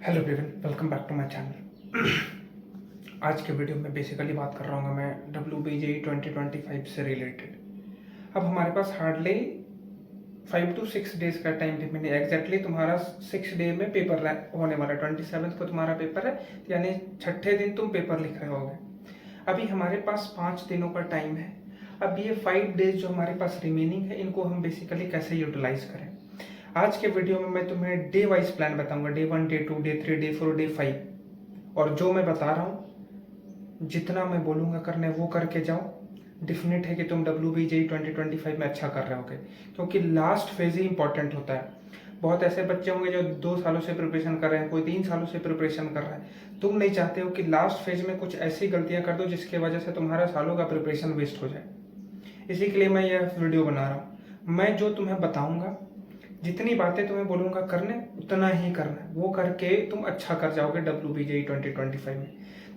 Hello everyone, welcome back to my channel. आज के video में बेसिकली बात कर रहा हूँ मैं WBJE 2025 से रिलेटेड। अब हमारे पास हार्डली 5 to 6 डेज का टाइम रिमेनिंग। एग्जैक्टली तुम्हारा 6 डे में पेपर होने वाला है। 27 को तुम्हारा पेपर है, यानी छठे दिन तुम पेपर लिख रहे होगे। अभी हमारे पास 5 दिनों का टाइम है। अब ये 5 डेज जो हमारे पास रिमेनिंग है, इनको हम बेसिकली कैसे यूटिलाइज करें। आज के वीडियो में मैं तुम्हें डे वाइज प्लान बताऊंगा, day 1, day 2, day 3, day 4, day 5। और जो मैं बता रहा हूँ, जितना मैं बोलूँगा करने वो करके जाओ। डिफिनेट है कि तुम WBJE 2025 में अच्छा कर रहे होगे, क्योंकि लास्ट फेज ही इंपॉर्टेंट होता है। बहुत ऐसे बच्चे होंगे जो 2 सालों से प्रिपरेशन कर रहे हैं, कोई 3 सालों से प्रिपरेशन कर रहा है। तुम नहीं चाहते हो कि लास्ट फेज में कुछ ऐसी गलतियां कर दो जिसकी वजह से तुम्हारा सालों का प्रिपरेशन वेस्ट हो जाए। इसी के लिए मैं यह वीडियो बना रहा हूँ। मैं जो तुम्हें बताऊंगा, जितनी बातें तुम्हें बोलूंगा करने, उतना ही करना। वो करके तुम अच्छा कर जाओगे WBJE 2025 में।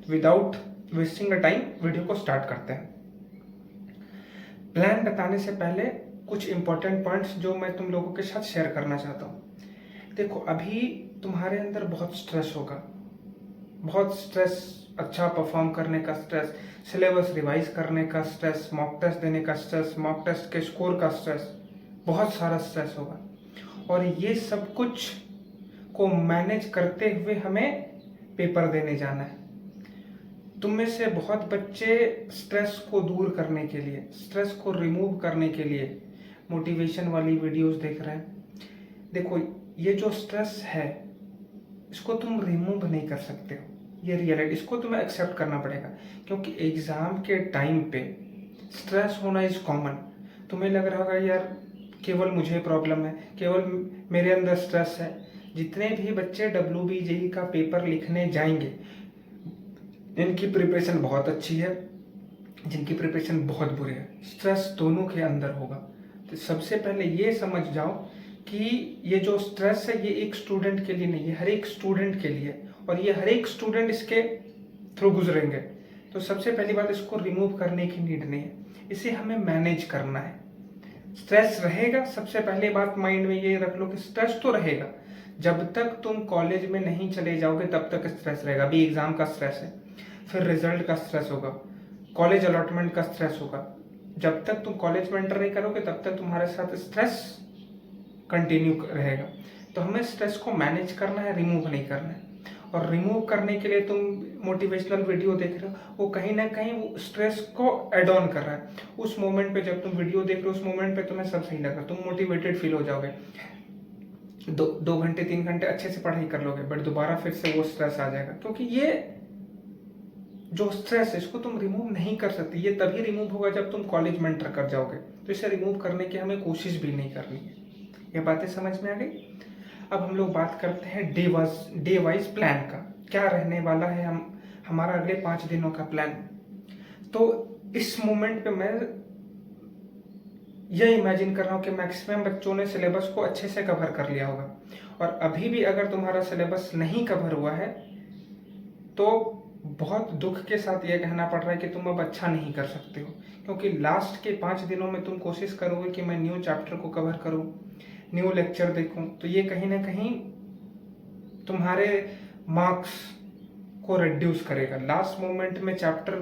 Without wasting the time video को स्टार्ट करते हैं। प्लान बताने से पहले कुछ इंपॉर्टेंट पॉइंट्स जो मैं तुम लोगों के साथ शेयर करना चाहता हूँ। देखो, अभी तुम्हारे अंदर बहुत स्ट्रेस होगा, बहुत स्ट्रेस, अच्छा परफॉर्म करने का स्ट्रेस, सिलेबस रिवाइज करने का स्ट्रेस, मॉक टेस्ट देने का स्ट्रेस, मॉक टेस्ट के स्कोर का स्ट्रेस, बहुत सारा स्ट्रेस होगा। और ये सब कुछ को मैनेज करते हुए हमें पेपर देने जाना है। तुम में से बहुत बच्चे स्ट्रेस को दूर करने के लिए, स्ट्रेस को रिमूव करने के लिए मोटिवेशन वाली वीडियोस देख रहे हैं। देखो, ये जो स्ट्रेस है इसको तुम रिमूव नहीं कर सकते हो, ये रियलिटी। इसको तुम्हें एक्सेप्ट करना पड़ेगा, क्योंकि एग्जाम के टाइम पे स्ट्रेस होना इज कॉमन। तुम्हें लग रहा होगा यार केवल मुझे प्रॉब्लम है, केवल मेरे अंदर स्ट्रेस है। जितने भी बच्चे WBJE का पेपर लिखने जाएंगे, इनकी प्रिपरेशन बहुत अच्छी है, जिनकी प्रिपरेशन बहुत बुरी है, स्ट्रेस दोनों के अंदर होगा। तो सबसे पहले ये समझ जाओ कि ये जो स्ट्रेस है ये एक स्टूडेंट के लिए नहीं है, हर एक स्टूडेंट के लिए। और ये हर एक स्टूडेंट इसके थ्रू गुजरेंगे। तो सबसे पहली बात, इसको रिमूव करने की नीड नहीं है, इसे हमें मैनेज करना है। स्ट्रेस रहेगा, सबसे पहले बात माइंड में ये रख लो कि स्ट्रेस तो रहेगा। जब तक तुम कॉलेज में नहीं चले जाओगे तब तक स्ट्रेस रहेगा। अभी एग्जाम का स्ट्रेस है, फिर रिजल्ट का स्ट्रेस होगा, कॉलेज अलॉटमेंट का स्ट्रेस होगा। जब तक तुम कॉलेज में एंटर नहीं करोगे तब तक तुम्हारे साथ स्ट्रेस कंटिन्यू रहेगा। तो हमें स्ट्रेस को मैनेज करना है, रिमूव नहीं करना है। और रिमूव करने के लिए तुम मोटिवेशनल वीडियो देख रहे हो, वो कहीं ना कहीं वो स्ट्रेस को एड ऑन कर रहा है। उस मोमेंट पे जब तुम वीडियो देख रहे हो, उस मोमेंट पे तुम्हें सब सही लग रहा है, तुम मोटिवेटेड फील हो जाओगे। 2 घंटे 3 घंटे अच्छे से पढ़ाई कर लोगे, बट दोबारा फिर से वो स्ट्रेस आ जाएगा। क्योंकि ये जो स्ट्रेस है इसको तुम रिमूव नहीं कर सकती। ये तभी रिमूव होगा जब तुम कॉलेज में एंटर कर जाओगे। तो इसे रिमूव करने की हमें कोशिश भी नहीं करनी है। ये बातें समझ में आ गई। अब हम लोग बात करते हैं डे वाइज प्लान का। क्या रहने वाला है हमारा अगले 5 दिनों का प्लान। तो इस मोमेंट पे मैं ये इमेजिन कर रहा हूँ कि मैक्सिमम बच्चों ने सिलेबस को अच्छे से कवर कर लिया होगा। और अभी भी अगर तुम्हारा सिलेबस नहीं कवर हुआ है तो बहुत दुख के साथ यह कहना पड़ रहा है कि तुम अब अच्छा नहीं कर सकते हो। क्योंकि लास्ट के 5 दिनों में तुम कोशिश करोगे कि मैं न्यू चैप्टर को कवर करूं, न्यू लेक्चर देखूं, तो ये कहीं ना कहीं तुम्हारे मार्क्स को रिड्यूस करेगा। लास्ट मोमेंट में चैप्टर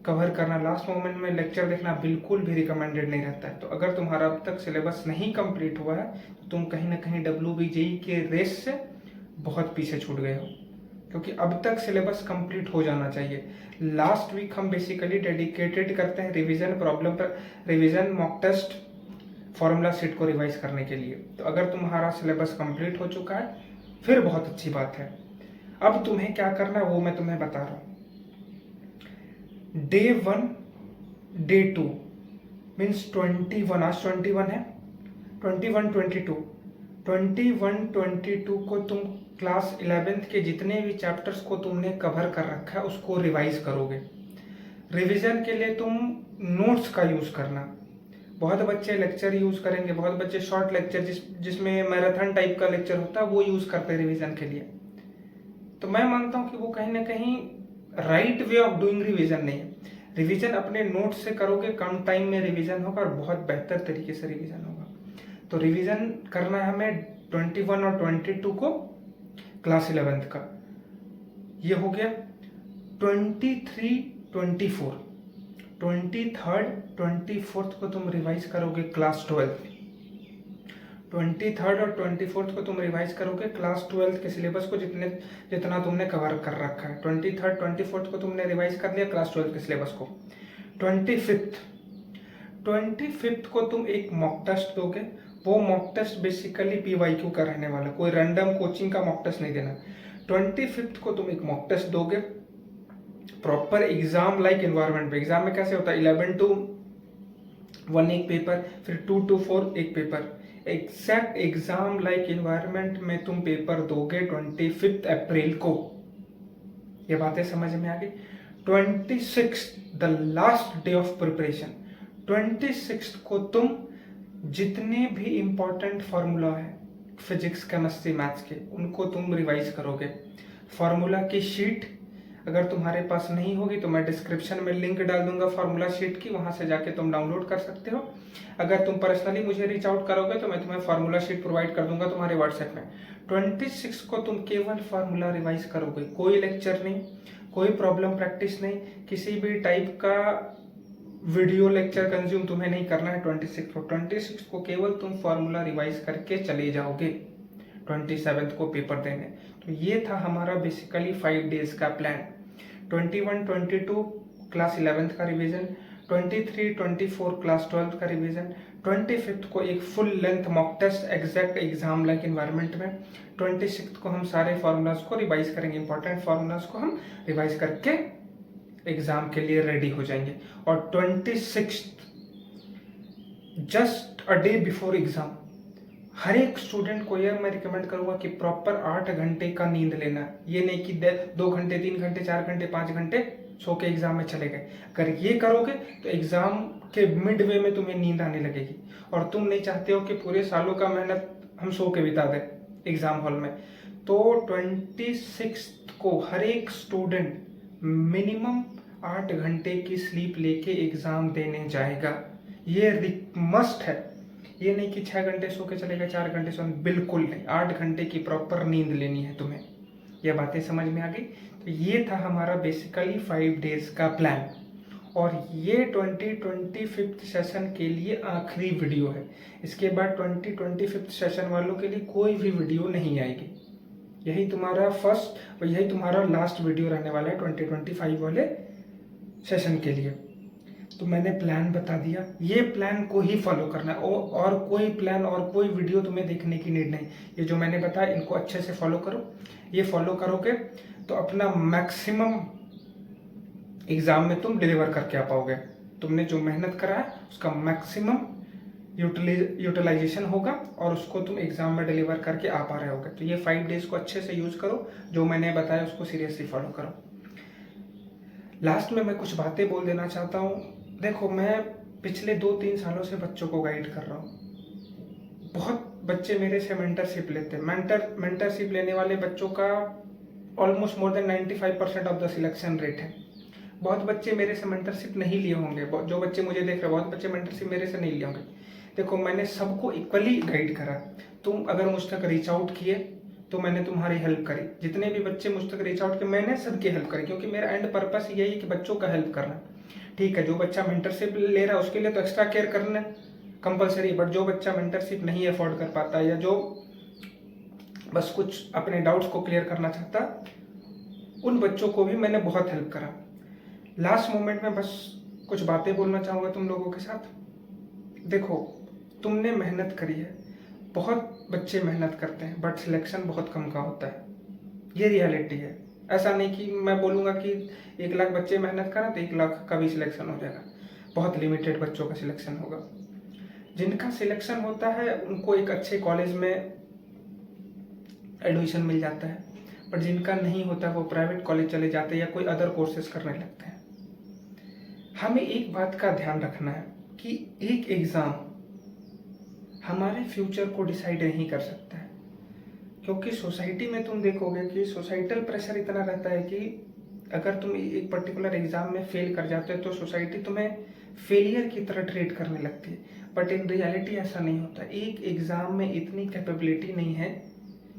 कवर करना, लास्ट मोमेंट में लेक्चर देखना बिल्कुल भी रिकमेंडेड नहीं रहता है। तो अगर तुम्हारा अब तक सिलेबस नहीं कंप्लीट हुआ है तो तुम कहीं ना कहीं WBJE के रेस से बहुत पीछे छूट गए हो, क्योंकि अब तक सिलेबस कंप्लीट हो जाना चाहिए। लास्ट वीक हम बेसिकली डेडिकेटेड करते हैं रिवीजन प्रॉब्लम पर, revision, mock test, formula sheet को रिवाइज करने के लिए। तो अगर तुम्हारा सिलेबस कंप्लीट हो चुका है फिर बहुत अच्छी बात है। अब तुम्हें क्या करना है वो मैं तुम्हें बता रहा हूँ। डे 1, डे 2 मीन्स 21, आज 21 है, 21, 22 को तुम क्लास 11th के जितने भी चैप्टर्स को तुमने कवर कर रखा है उसको रिवाइज करोगे। रिवीजन के लिए तुम नोट्स का यूज करना। बहुत बच्चे लेक्चर यूज करेंगे, बहुत बच्चे शॉर्ट लेक्चर जिसमें मैराथन टाइप का लेक्चर होता है वो यूज करते हैं रिवीजन के लिए। तो मैं मानता हूं कि वो कहीं ना कहीं right way of doing revision नहीं है। रिवीजन अपने नोट्स से करोगे, कम टाइम में रिवीजन होगा और बहुत बेहतर तरीके से रिवीजन होगा। तो रिवीजन करना है हमें 21 और 22 को क्लास 11th का। ये हो गया 23, 24, 23rd 24th को तुम रिवाइज करोगे क्लास 12। 23rd और 24th को तुम रिवाइज करोगे क्लास 12 के सिलेबस को, जितना तुमने कवर कर रखा है। 23rd 24th को तुमने रिवाइज कर लिया क्लास 12 के सिलेबस को। 25th को तुम एक मॉक टेस्ट दोगे। वो मॉक टेस्ट बेसिकली PYQ का रहने वाला, कोई रैंडम कोचिंग का मॉक टेस्ट नहीं देना। 25th को तुम एक मॉक टेस्ट दोगे प्रॉपर एग्जाम लाइक एनवायरनमेंट पे। एग्जाम में कैसे होता है, 11 to 1 एक पेपर, फिर 2 to 4 एक paper. Exact exam like environment में तुम पेपर दोगे 25 अप्रैल को। ये बातें समझ में आ गई। 26 the last day of preparation. 26 को तुम जितने भी इंपॉर्टेंट फॉर्मूला है फिजिक्स केमिस्ट्री मैथ्स के, उनको तुम रिवाइज करोगे। फॉर्मूला की शीट अगर तुम्हारे पास नहीं होगी तो मैं डिस्क्रिप्शन में लिंक डाल दूंगा फॉर्मूला शीट की, वहां से जाके तुम डाउनलोड कर सकते हो। अगर तुम पर्सनली मुझे रीच आउट करोगे तो मैं तुम्हें फॉर्मूला शीट प्रोवाइड कर दूंगा तुम्हारे व्हाट्सएप में। 26 को तुम केवल फॉर्मूला रिवाइज करोगे, कोई लेक्चर नहीं, कोई प्रॉब्लम प्रैक्टिस नहीं, किसी भी टाइप का वीडियो लेक्चर कंज्यूम तुम्हें नहीं करना है। 26 को केवल तुम फॉर्मूला रिवाइज करके चले जाओगे 27 को पेपर देने। तो ये था हमारा बेसिकली 5 डेज का प्लान। 21, 22 क्लास 11th का रिवीजन, 23, 24 क्लास 12th का रिवीजन, 25th को एक full length mock test exact exam like environment में, 26th को हम सारे फॉर्मूलाज को रिवाइज करेंगे, इंपॉर्टेंट फॉर्मूलाज को हम रिवाइज करके एग्जाम के लिए रेडी हो जाएंगे। और 26 just a day before exam हर एक स्टूडेंट को यह मैं रिकमेंड करूंगा कि प्रॉपर 8 घंटे का नींद लेना। ये नहीं कि 2 घंटे 3 घंटे 4 घंटे 5 घंटे सो के एग्जाम में चले गए। अगर ये करोगे तो एग्जाम के मिड वे में तुम्हें नींद आने लगेगी, और तुम नहीं चाहते हो कि पूरे सालों का मेहनत हम सो के बिता दें एग्जाम हॉल में। तो 26 को हर एक स्टूडेंट मिनिमम 8 घंटे की स्लीप लेके एग्जाम देने जाएगा। ये मस्ट है। ये नहीं कि 6 घंटे सो के चलेगा 4 घंटे सो, बिल्कुल नहीं। 8 घंटे की प्रॉपर नींद लेनी है तुम्हें। ये बातें समझ में आ गई। तो ये था हमारा बेसिकली 5 डेज का प्लान, और ये 25th सेशन के लिए आखिरी वीडियो है। इसके बाद 25th सेशन वालों के लिए कोई भी वीडियो नहीं आएगी। यही तुम्हारा फर्स्ट और यही तुम्हारा लास्ट वीडियो रहने वाला है 2025 वाले सेशन के लिए। तो मैंने प्लान बता दिया, ये प्लान को ही फॉलो करना है, और कोई प्लान और कोई वीडियो तुम्हें देखने की नीड नहीं। ये जो मैंने बताया इनको अच्छे से फॉलो करो। ये फॉलो करोगे तो अपना मैक्सिमम एग्जाम में तुम डिलीवर करके आ पाओगे। तुमने जो मेहनत करा है उसका मैक्सिमम यूटिलाइजेशन होगा, और उसको तुम एग्जाम में डिलीवर करके आ पा रहे होगे। तो ये 5 डेज को अच्छे से यूज करो, जो मैंने बताया उसको सीरियसली फॉलो करो। लास्ट में मैं कुछ बातें बोल देना चाहता हूँ। देखो, मैं पिछले 2-3 सालों से बच्चों को गाइड कर रहा हूँ। बहुत बच्चे मेरे से मेंटरशिप लेते हैं। मेंटरशिप लेने वाले बच्चों का almost more than 95% of the selection rate है। बहुत बच्चे मेरे से मेंटरशिप नहीं लिए होंगे, जो बच्चे मुझे देख रहे हैं बहुत बच्चे मेंटरशिप मेरे से नहीं लिए होंगे। देखो, मैंने सबको इक्वली गाइड करा। तुम अगर मुझ तक रीच आउट किए तो मैंने तुम्हारी हेल्प करी। जितने भी बच्चे मुझ तक रीच आउट किए मैंने सबकी हेल्प करी, क्योंकि मेरा एंड पर्पस यही है कि बच्चों का हेल्प करना। ठीक है, जो बच्चा मेंटरशिप ले रहा है उसके लिए तो एक्स्ट्रा केयर करना कंपलसरी, बट जो बच्चा मेंटरशिप नहीं अफोर्ड कर पाता या जो बस कुछ अपने डाउट्स को क्लियर करना चाहता, उन बच्चों को भी मैंने बहुत हेल्प करा। लास्ट मोमेंट में बस कुछ बातें बोलना चाहूँगा तुम लोगों के साथ। देखो, तुमने मेहनत करी है, बहुत बच्चे मेहनत करते हैं, बट सिलेक्शन बहुत कम का होता है। ये रियलिटी है। ऐसा नहीं कि मैं बोलूँगा कि 1 लाख बच्चे मेहनत करें तो 1 लाख का भी सिलेक्शन हो जाएगा। बहुत लिमिटेड बच्चों का सिलेक्शन होगा। जिनका सिलेक्शन होता है उनको एक अच्छे कॉलेज में एडमिशन मिल जाता है, पर जिनका नहीं होता वो प्राइवेट कॉलेज चले जाते हैं या कोई अदर कोर्सेज करने लगते हैं। हमें एक बात का ध्यान रखना है कि एक एग्ज़ाम हमारे फ्यूचर को डिसाइड नहीं कर सकता है, क्योंकि सोसाइटी में तुम देखोगे कि सोसाइटल प्रेशर इतना रहता है कि अगर तुम एक पर्टिकुलर एग्जाम में फेल कर जाते हो तो सोसाइटी तुम्हें फेलियर की तरह ट्रीट करने लगती है। बट इन रियलिटी ऐसा नहीं होता। एक एग्जाम में इतनी कैपेबिलिटी नहीं है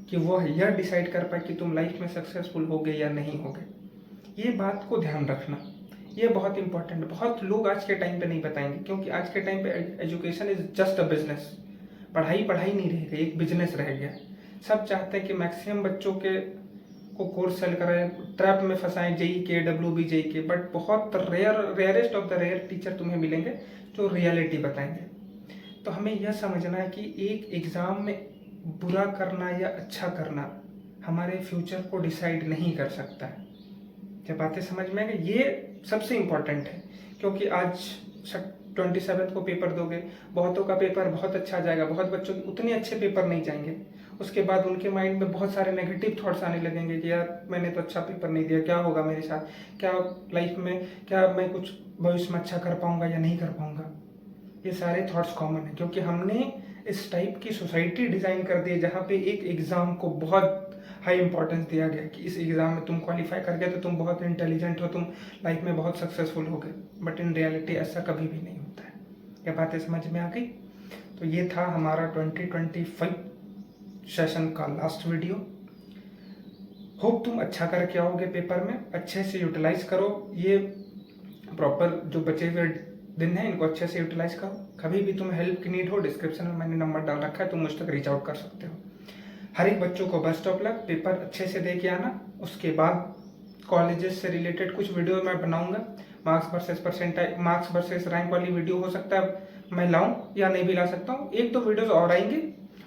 कि वो यह डिसाइड कर पाए कि तुम लाइफ में सक्सेसफुल होगे या नहीं होगे। ये बात को ध्यान रखना, ये बहुत इंपॉर्टेंट है। बहुत लोग आज के टाइम पे नहीं बताएंगे, क्योंकि आज के टाइम पे education is just a business. पढ़ाई पढ़ाई नहीं रह गई, एक बिजनेस रह गया। सब चाहते हैं कि मैक्सिमम बच्चों के को कोर्स सेल कराएं, ट्रैप में फंसाएं, जेई के, WB जेई के, बट बहुत rarest of the rare teacher तुम्हें मिलेंगे जो रियलिटी बताएंगे। तो हमें यह समझना है कि एक एग्ज़ाम में बुरा करना या अच्छा करना हमारे फ्यूचर को डिसाइड नहीं कर सकता है। क्या बातें समझ में आ गई? ये सबसे इम्पोर्टेंट है, क्योंकि आज 27 को पेपर दोगे, बहुतों का पेपर बहुत अच्छा जाएगा, बहुत बच्चों के उतने अच्छे पेपर नहीं जाएंगे। उसके बाद उनके माइंड में बहुत सारे नेगेटिव थॉट्स आने लगेंगे कि यार मैंने तो अच्छा पेपर नहीं दिया, क्या होगा मेरे साथ, क्या लाइफ में, क्या मैं कुछ भविष्य में अच्छा कर पाऊंगा या नहीं कर पाऊंगा। ये सारे थॉट्स कॉमन है, क्योंकि हमने इस टाइप की सोसाइटी डिजाइन कर दी है जहाँ पे एक एग्जाम को बहुत हाई इंपॉर्टेंस दिया गया कि इस एग्जाम में तुम क्वालिफाई कर गए तो तुम बहुत इंटेलिजेंट हो, तुम लाइफ में बहुत सक्सेसफुल हो गए। बट इन रियलिटी ऐसा कभी भी नहीं होता है। क्या बातें समझ में आ गई? तो ये था हमारा 2025 सेशन का लास्ट वीडियो। होप तुम अच्छा करके आओगे पेपर में, अच्छे से यूटिलाइज करो ये प्रॉपर जो बचे हुए दिन है, इनको अच्छे से यूटिलाइज करो। कभी भी तुम्हें हेल्प की नीड हो, डिस्क्रिप्शन में मैंने नंबर डाल रखा है, तुम मुझ तक रीच आउट कर सकते हो। हर एक बच्चों को बेस्ट ऑफ लक, पेपर अच्छे से दे के आना। उसके बाद कॉलेजेस से रिलेटेड कुछ वीडियो मैं बनाऊंगा, marks versus percentile, marks versus rank वाली वीडियो हो सकता है मैं लाऊं या नहीं भी ला सकता हूँ। एक दो वीडियोस और आएंगे,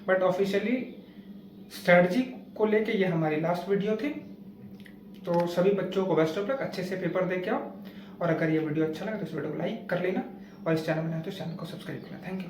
बट ऑफिशियली स्ट्रेटजी को लेके ये हमारी लास्ट वीडियो थी। तो सभी बच्चों को बेस्ट ऑफ लक, अच्छे से पेपर दे के आओ। और अगर ये वीडियो अच्छा लगा तो इस वीडियो को लाइक कर लेना, और इस चैनल में नहीं तो इस चैनल को सब्सक्राइब करना। Thank you.